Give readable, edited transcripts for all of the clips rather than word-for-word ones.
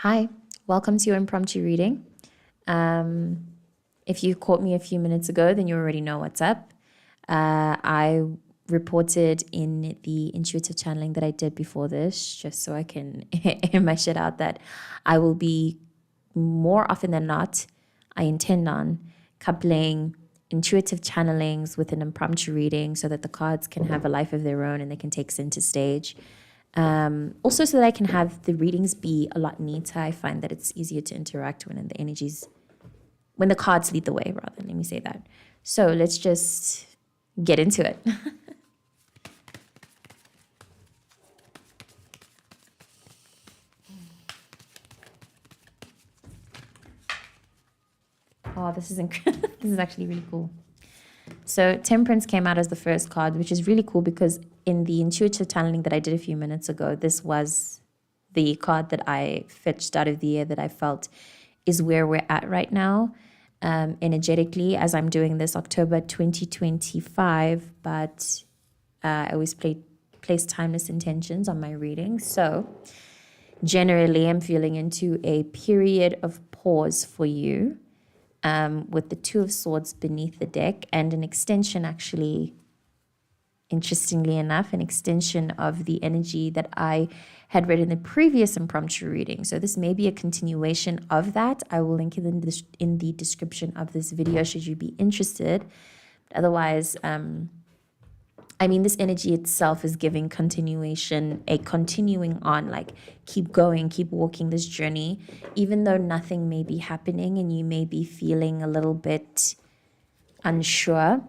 Hi, welcome to your impromptu reading. If you caught me a few minutes ago, then you already know what's up. I reported in the intuitive channeling that I did before this, just so I can air my shit out, that I will be more often than not, I intend on coupling intuitive channelings with an impromptu reading so that the cards can have a life of their own and they can take center stage. Also, so that I can have the readings be a lot neater. I find that it's easier to interact when the cards lead the way, rather. Let me say that. So let's just get into it. Oh, this is this is actually really cool. So Temperance came out as the first card, which is really cool because in the intuitive channeling that I did a few minutes ago, this was the card that I fetched out of the air that I felt is where we're at right now, energetically, as I'm doing this October 2025. But I always place timeless intentions on my readings. So generally, I'm feeling into a period of pause for you. With the Two of Swords beneath the deck and an extension, actually, interestingly enough, an extension of the energy that I had read in the previous impromptu reading. So this may be a continuation of that. I will link it in the description of this video should you be interested. But otherwise, this energy itself is giving continuation, a continuing on, like keep going, keep walking this journey, even though nothing may be happening and you may be feeling a little bit unsure.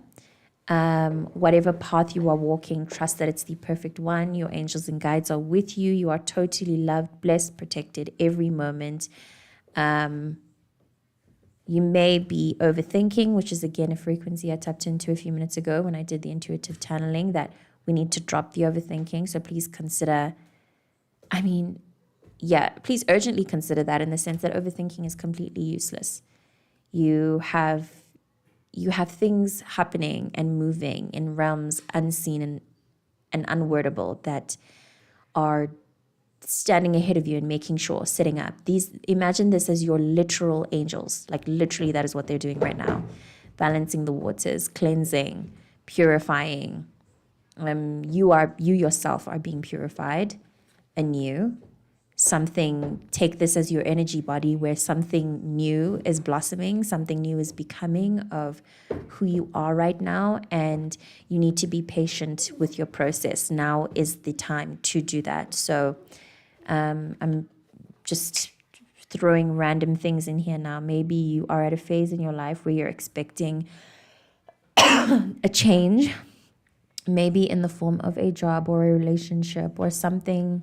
Whatever path you are walking, trust that it's the perfect one. Your angels and guides are with you. You are totally loved, blessed, protected every moment. You may be overthinking, which is, again, a frequency I tapped into a few minutes ago when I did the intuitive channeling, that we need to drop the overthinking. So please consider, please urgently consider that, in the sense that overthinking is completely useless. You have things happening and moving in realms unseen and unwordable that are standing ahead of you and making sure, setting up. Imagine this as your literal angels. Like literally, that is what they're doing right now. Balancing the waters, cleansing, purifying. You yourself are being purified anew. Take this as your energy body, where something new is blossoming, something new is becoming of who you are right now, and you need to be patient with your process. Now is the time to do that. So I'm just throwing random things in here now. Maybe you are at a phase in your life where you're expecting a change, maybe in the form of a job or a relationship or something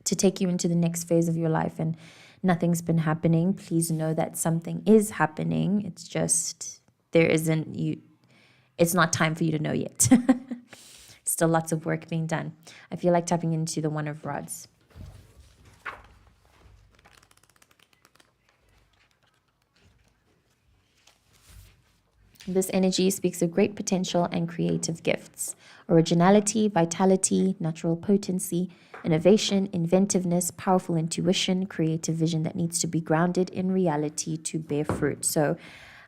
to take you into the next phase of your life, and nothing's been happening. Please know that something is happening. It's just it's not time for you to know yet. Still lots of work being done. I feel like tapping into the One of Rods. This energy speaks of great potential and creative gifts, originality, vitality, natural potency, innovation, inventiveness, powerful intuition, creative vision that needs to be grounded in reality to bear fruit. So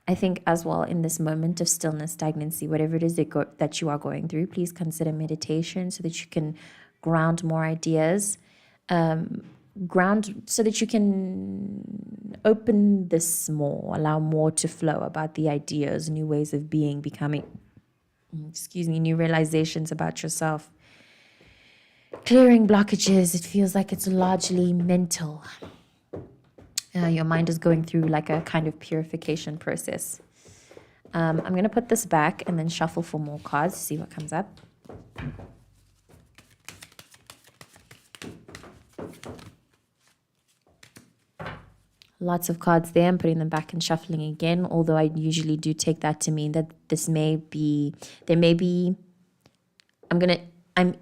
I think as well, in this moment of stillness, stagnancy, whatever it is that you are going through, please consider meditation so that you can ground more ideas, so that you can open this more, allow more to flow about the ideas, new ways of being, becoming, new realizations about yourself. Clearing blockages. It feels like it's largely mental. Your mind is going through like a kind of purification process. I'm going to put this back and then shuffle for more cards to see what comes up. Lots of cards there. I'm putting them back and shuffling again, although I usually do take that to mean that I'm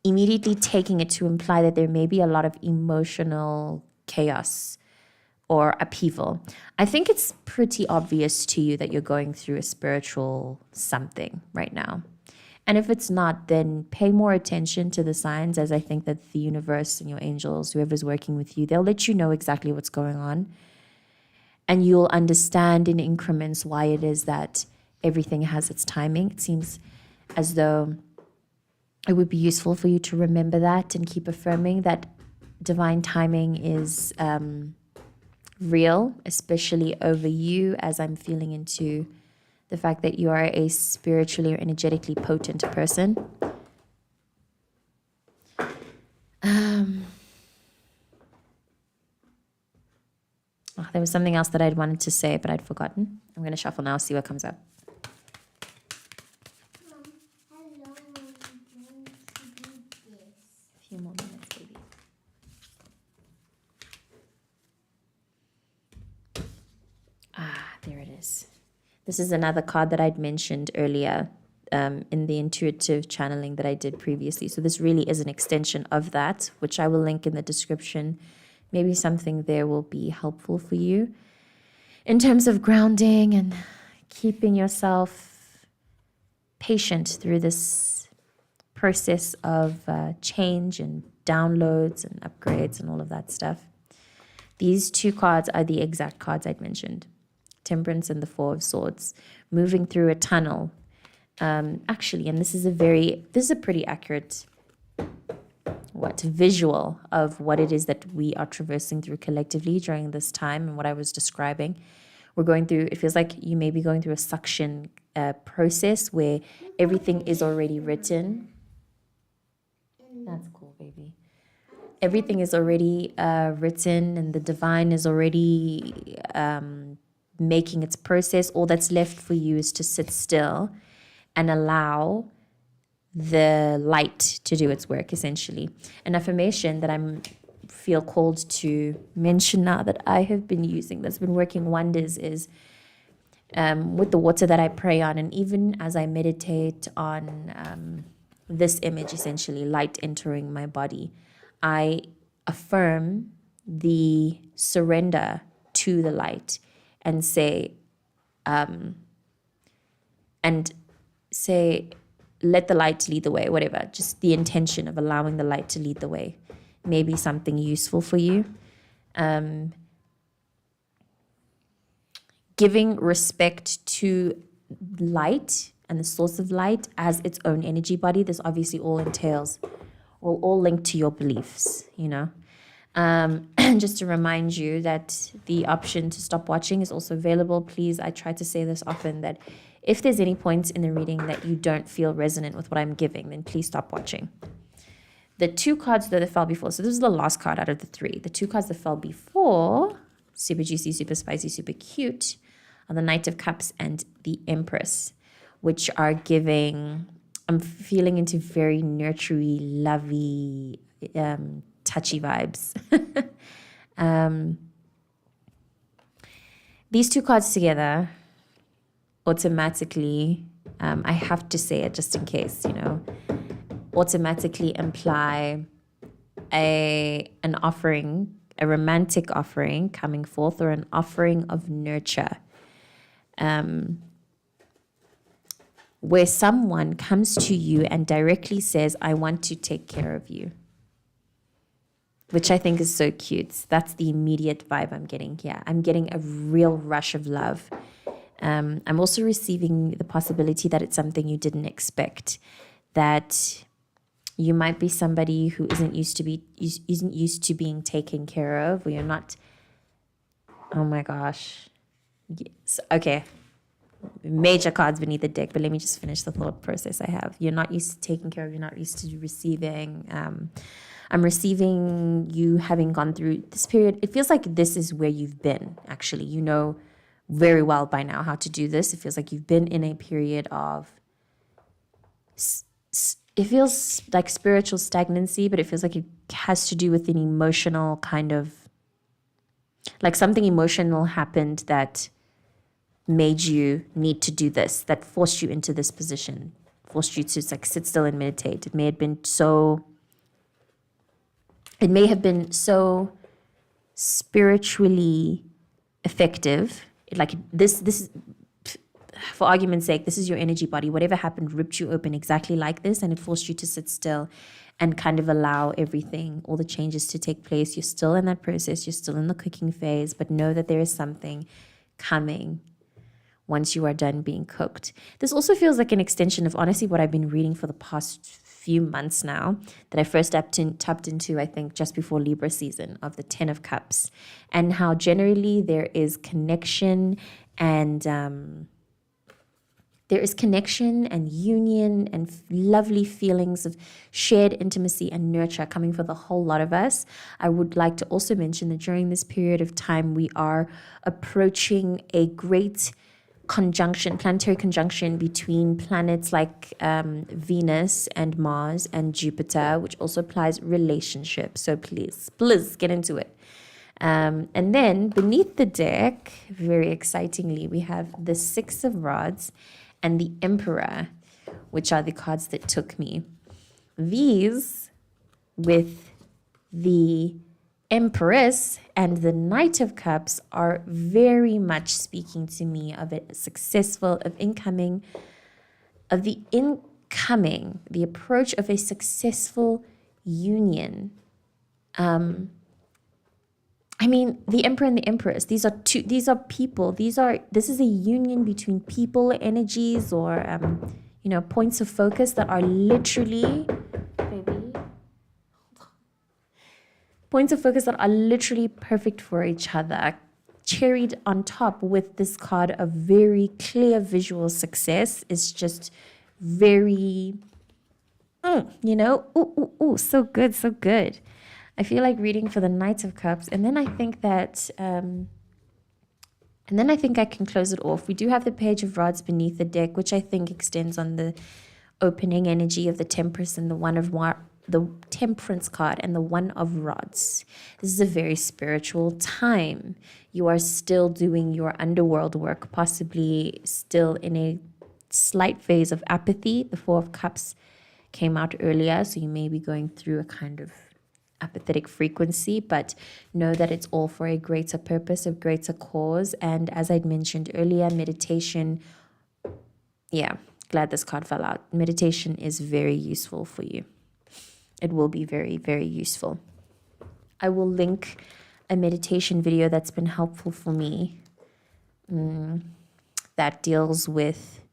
immediately taking it to imply that there may be a lot of emotional chaos or upheaval. I think it's pretty obvious to you that you're going through a spiritual something right now. And if it's not, then pay more attention to the signs, as I think that the universe and your angels, whoever's working with you, they'll let you know exactly what's going on. And you'll understand in increments why it is that everything has its timing. It seems as though it would be useful for you to remember that and keep affirming that divine timing is real, especially over you, as I'm feeling into the fact that you are a spiritually or energetically potent person. There was something else that I'd wanted to say, but I'd forgotten. I'm going to shuffle now, see what comes up. Hello, I'm going to do this. A few more minutes, baby. There it is. This is another card that I'd mentioned earlier in the intuitive channeling that I did previously. So this really is an extension of that, which I will link in the description. Maybe something there will be helpful for you in terms of grounding and keeping yourself patient through this process of change and downloads and upgrades and all of that stuff. These two cards are the exact cards I'd mentioned. Temperance and the Four of Swords, moving through a tunnel. Actually, and this is a pretty accurate visual of what it is that we are traversing through collectively during this time and what I was describing. We're going through, it feels like you may be going through a suction process where everything is already written. That's cool, baby. Everything is already written and the divine is already making its process. All that's left for you is to sit still and allow the light to do its work, essentially. An affirmation that I feel called to mention now that I have been using, that's been working wonders, is with the water that I pray on, and even as I meditate on this image, essentially, light entering my body, I affirm the surrender to the light and say, let the light lead the way, whatever. Just the intention of allowing the light to lead the way. Maybe something useful for you. Giving respect to light and the source of light as its own energy body. This obviously all entails, all linked to your beliefs, you know. Just to remind you that the option to stop watching is also available. Please, I try to say this often, that if there's any points in the reading that you don't feel resonant with what I'm giving, then please stop watching. The two cards that fell before, so this is the last card out of the three. The two cards that fell before, super juicy, super spicy, super cute, are the Knight of Cups and the Empress, which are giving, I'm feeling into very nurtury, lovey, touchy vibes. These two cards together automatically, I have to say it just in case, you know, automatically imply an offering, a romantic offering coming forth, or an offering of nurture, where someone comes to you and directly says, I want to take care of you, which I think is so cute. That's the immediate vibe I'm getting here. I'm getting a real rush of love. I'm also receiving the possibility that it's something you didn't expect, that you might be somebody who isn't used to being taken care of, or you're not. Oh my gosh. Yes. Okay. Major cards beneath the deck, but let me just finish the thought process I have. You're not used to taking care of, you're not used to receiving. I'm receiving you having gone through this period. It feels like this is where you've been, actually. You know very well by now how to do this. It feels like you've been in a period of, it feels like spiritual stagnancy, but it feels like it has to do with an emotional kind of, like something emotional happened that made you need to do this, that forced you into this position, forced you to like sit still and meditate. It may have been so spiritually effective. Like this for argument's sake, this is your energy body. Whatever happened ripped you open exactly like this, and it forced you to sit still and kind of allow everything, all the changes to take place. You're still in that process. You're still in the cooking phase, but know that there is something coming once you are done being cooked. This also feels like an extension of honestly what I've been reading for the past few months now, that I first tapped into, I think, just before Libra season, of the 10 of Cups, and how generally there is connection and union and lovely feelings of shared intimacy and nurture coming for the whole lot of us. I would like to also mention that during this period of time, we are approaching a great planetary conjunction between planets like Venus and Mars and Jupiter, which also applies relationships. So please get into it. And then beneath the deck, very excitingly, we have the Six of Rods and the Emperor, which are the cards that took me. These, with the Empress and the Knight of Cups, are very much speaking to me of the approach of a successful union. The Emperor and the Empress, these are people. This is a union between people energies or, points of focus that are literally, perfect for each other. Cherried on top with this card of very clear visual success is just very, so good, so good. I feel like reading for the Knight of Cups, and then I think that, I can close it off. We do have the Page of Rods beneath the deck, which I think extends on the opening energy of the Temperance and the Temperance card and the One of Rods. This is a very spiritual time. You are still doing your underworld work, possibly still in a slight phase of apathy. The Four of Cups came out earlier, so you may be going through a kind of apathetic frequency, but know that it's all for a greater purpose, a greater cause. And as I'd mentioned earlier, meditation, glad this card fell out. Meditation is very useful for you. It will be very, very useful. I will link a meditation video that's been helpful for me, that deals with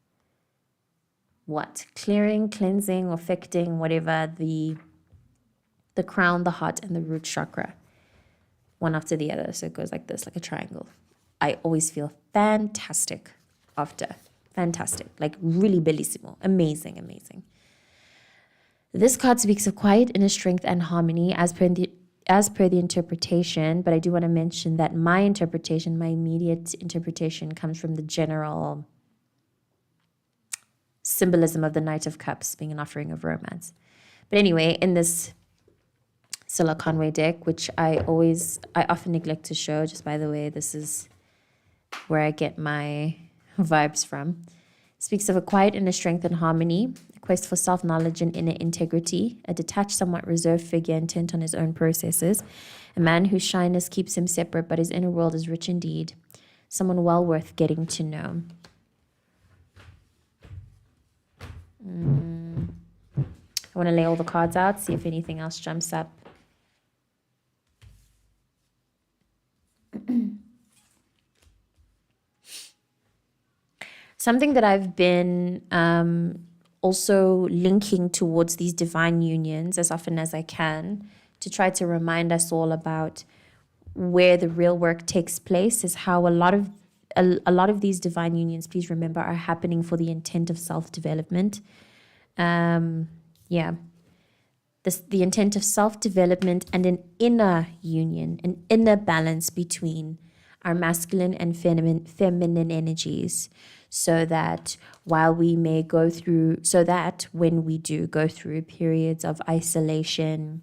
clearing, cleansing, or affecting whatever the crown, the heart, and the root chakra, one after the other. So it goes like this, like a triangle. I always feel fantastic after. Fantastic. Like really bellissimo. Amazing, amazing. This card speaks of quiet inner strength and harmony as per the interpretation, but I do want to mention that my immediate interpretation comes from the general symbolism of the Knight of Cups being an offering of romance. But anyway, in this Scylla Conway deck, which I often neglect to show, just by the way, this is where I get my vibes from, speaks of a quiet inner strength and harmony, a quest for self-knowledge and inner integrity, a detached, somewhat reserved figure intent on his own processes, a man whose shyness keeps him separate, but his inner world is rich indeed, someone well worth getting to know. I want to lay all the cards out, see if anything else jumps up. Something that I've been also linking towards these divine unions as often as I can to try to remind us all about where the real work takes place is how a lot of these divine unions, please remember, are happening for the intent of self-development. The intent of self-development and an inner union, an inner balance between our masculine and feminine energies, so that when we do go through periods of isolation,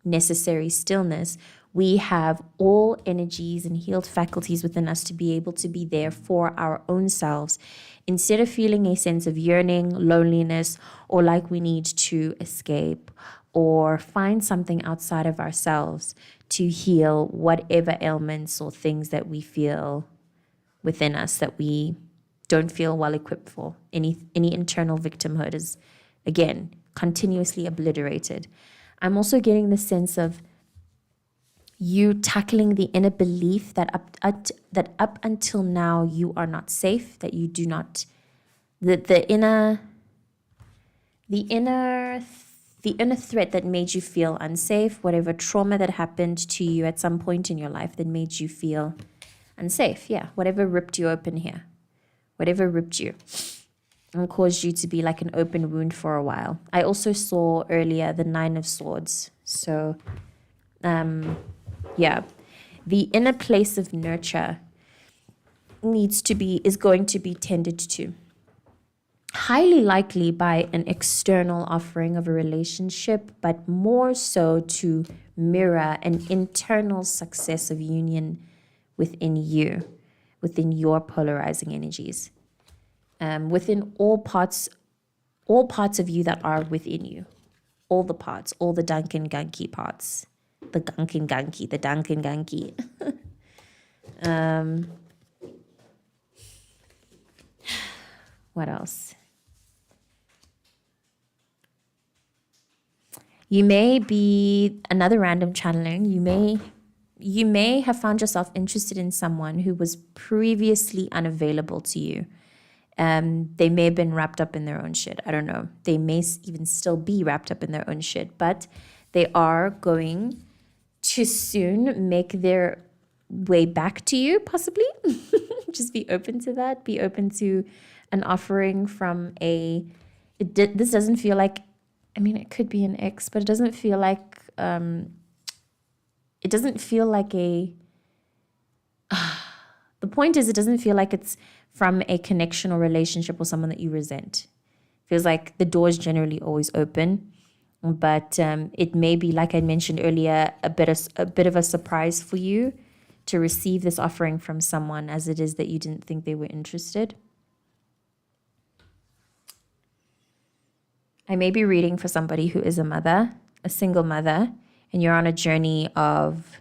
necessary stillness, we have all energies and healed faculties within us to be able to be there for our own selves, instead of feeling a sense of yearning, loneliness, or like we need to escape or find something outside of ourselves to heal whatever ailments or things that we feel within us that we don't feel well equipped for. Any internal victimhood is, again, continuously obliterated. I'm also getting the sense of you tackling the inner belief that up until now you are not safe, that you do not, the inner threat that made you feel unsafe, whatever trauma that happened to you at some point in your life that made you feel unsafe. Yeah, whatever ripped you open here, whatever ripped you and caused you to be like an open wound for a while. I also saw earlier the 9 of Swords. So, yeah, the inner place of nurture is going to be tended to. Highly likely by an external offering of a relationship, but more so to mirror an internal success of union within you, within your polarizing energies, within all parts of you that are within you, all the parts, all the Duncan Gunky parts, the Duncan Gunky. What else? You may be another random channeling. You may have found yourself interested in someone who was previously unavailable to you. They may have been wrapped up in their own shit. I don't know. They may even still be wrapped up in their own shit, but they are going to soon make their way back to you, possibly. Just be open to that. Be open to an offering from this doesn't feel like, I mean, it could be an ex, but it doesn't feel like the point is, it doesn't feel like it's from a connection or relationship or someone that you resent. It feels like the door is generally always open, but it may be, like I mentioned earlier, a bit of a surprise for you to receive this offering from someone, as it is that you didn't think they were interested. I may be reading for somebody who is a single mother, and you're on a journey of,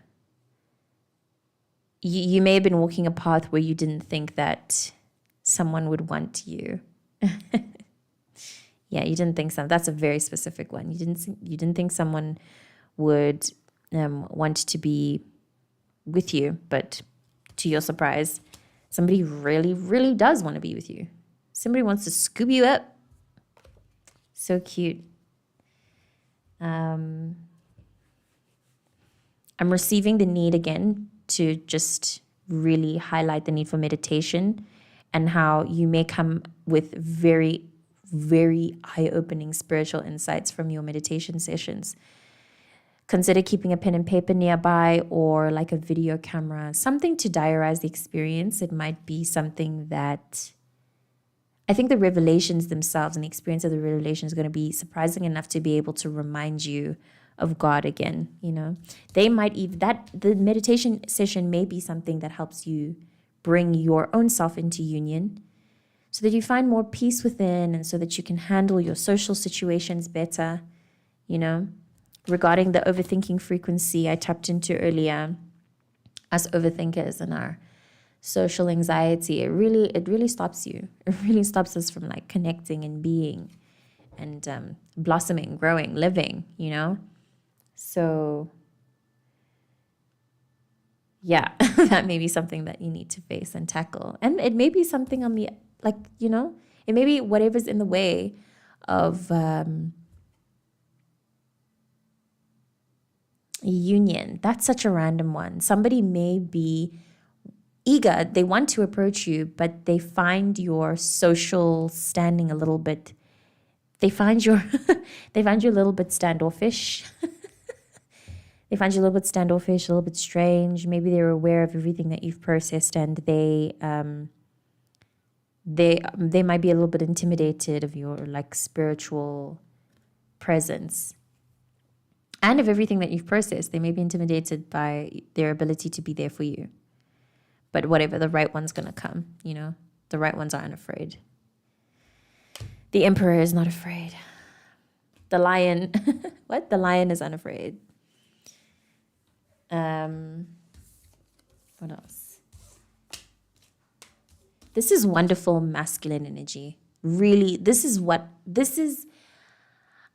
you may have been walking a path where you didn't think that someone would want you. Yeah, you didn't think so. That's a very specific one. You didn't think someone would want to be with you, but to your surprise, somebody really, really does want to be with you. Somebody wants to scoop you up. So cute. I'm receiving the need again to just really highlight the need for meditation, and how you may come with very, very eye-opening spiritual insights from your meditation sessions. Consider keeping a pen and paper nearby, or like a video camera, something to diarize the experience. It might be something that, I think the revelations themselves and the experience of the revelation is going to be surprising enough to be able to remind you of God again. You know, they might even, the meditation session may be something that helps you bring your own self into union, so that you find more peace within, and so that you can handle your social situations better. You know, regarding the overthinking frequency I tapped into earlier, us overthinkers and our social anxiety, it really stops you. It really stops us from like connecting and being and blossoming, growing, living, you know? So yeah, that may be something that you need to face and tackle. And it may be something on the, like, you know, it may be whatever's in the way of union. That's such a random one. Somebody may be eager, they want to approach you, but they find your social standing a little bit, they find you a little bit standoffish. They find you a little bit standoffish, a little bit strange. Maybe they're aware of everything that you've processed, and they might be a little bit intimidated of your like spiritual presence and of everything that you've processed. They may be intimidated by their ability to be there for you. But whatever, the right one's going to come, you know? The right ones aren't afraid. The emperor is not afraid. The lion, what? The lion is unafraid. What else? This is wonderful masculine energy. Really,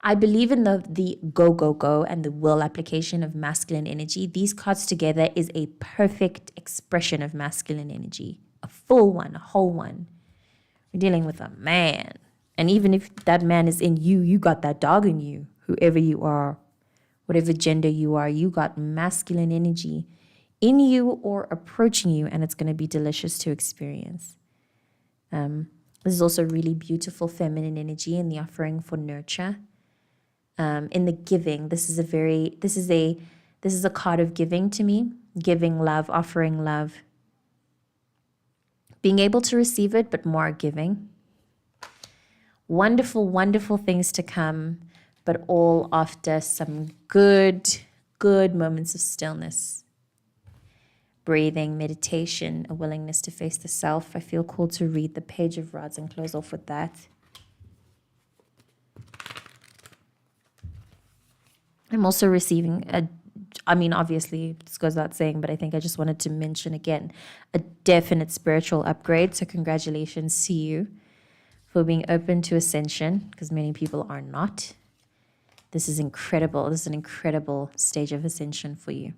I believe in the go, go, go and the will application of masculine energy. These cards together is a perfect expression of masculine energy. A full one, a whole one. We're dealing with a man. And even if that man is in you, you got that dog in you. Whoever you are, whatever gender you are, you got masculine energy in you or approaching you, and it's going to be delicious to experience. This is also really beautiful feminine energy in the offering for nurture. In the giving, this is a card of giving to me, giving love, offering love, being able to receive it, but more giving. Wonderful, wonderful things to come, but all after some good moments of stillness. Breathing, meditation, a willingness to face the self. I feel called to read the Page of Rods and close off with that. I'm also receiving obviously, this goes without saying, but I think I just wanted to mention again, a definite spiritual upgrade. So congratulations to you for being open to ascension, because many people are not. This is incredible. This is an incredible stage of ascension for you.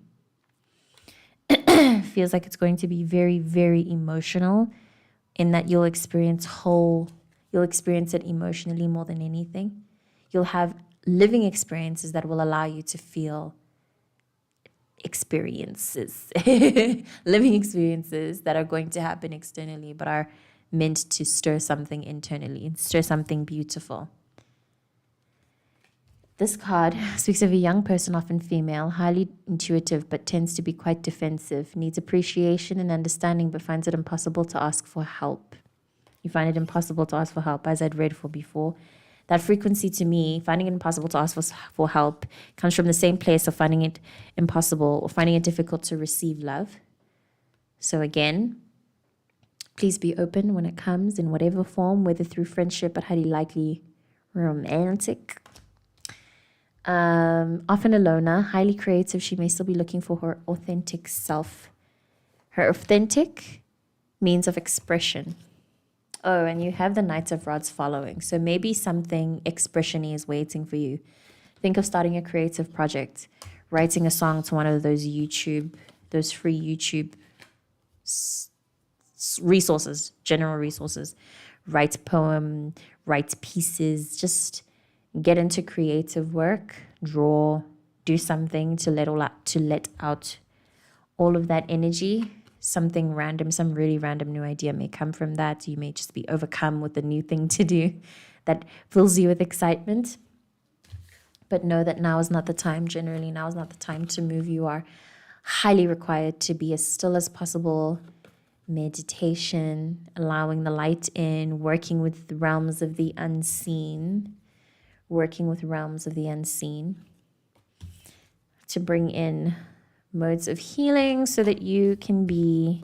Feels like it's going to be very, very emotional, in that you'll experience it emotionally more than anything. You'll have living experiences that will allow you to feel experiences, living experiences that are going to happen externally, but are meant to stir something internally, stir something beautiful. This card speaks of a young person, often female, highly intuitive, but tends to be quite defensive, needs appreciation and understanding, but finds it impossible to ask for help. You find it impossible to ask for help, as I'd read for before. That frequency, to me, finding it impossible to ask for help, comes from the same place of finding it impossible or finding it difficult to receive love. So again, please be open when it comes, in whatever form, whether through friendship, but highly likely romantic. Often a loner, highly creative. She may still be looking for her authentic self. Her authentic means of expression. Oh, and you have the Knights of Rods following. So maybe something expression-y is waiting for you. Think of starting a creative project, writing a song to one of those free YouTube resources, general resources. Write a poem, write pieces, just get into creative work, draw, do something to let out all of that energy. Something random, some really random new idea may come from that. You may just be overcome with a new thing to do that fills you with excitement. But know that now is not the time. Generally, now is not the time to move. You are highly required to be as still as possible. Meditation, allowing the light in, working with the realms of the unseen. To bring in modes of healing so that you can be,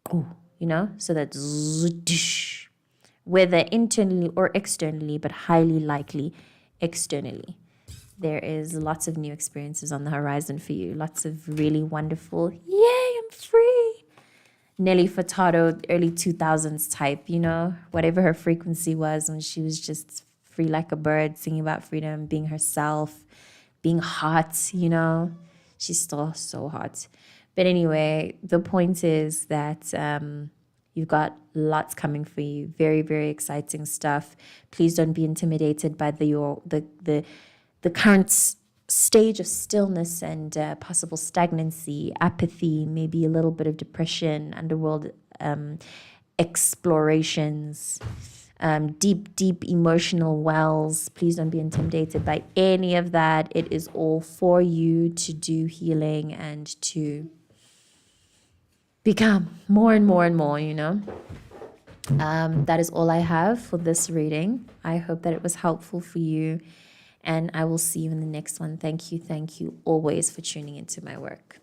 so that whether internally or externally, but highly likely externally. There is lots of new experiences on the horizon for you. Lots of really wonderful, yay, I'm free. Nelly Furtado, early 2000s type, whatever her frequency was when she was just free like a bird, singing about freedom, being herself, being hot, She's still so hot. But anyway, the point is that you've got lots coming for you. Very, very exciting stuff. Please don't be intimidated by the current stage of stillness and possible stagnancy, apathy, maybe a little bit of depression, underworld explorations. Deep emotional wells. Please don't be intimidated by any of that. It is all for you to do healing and to become more and more and more, That is all I have for this reading. I hope that it was helpful for you, and I will see you in the next one. Thank you always for tuning into my work.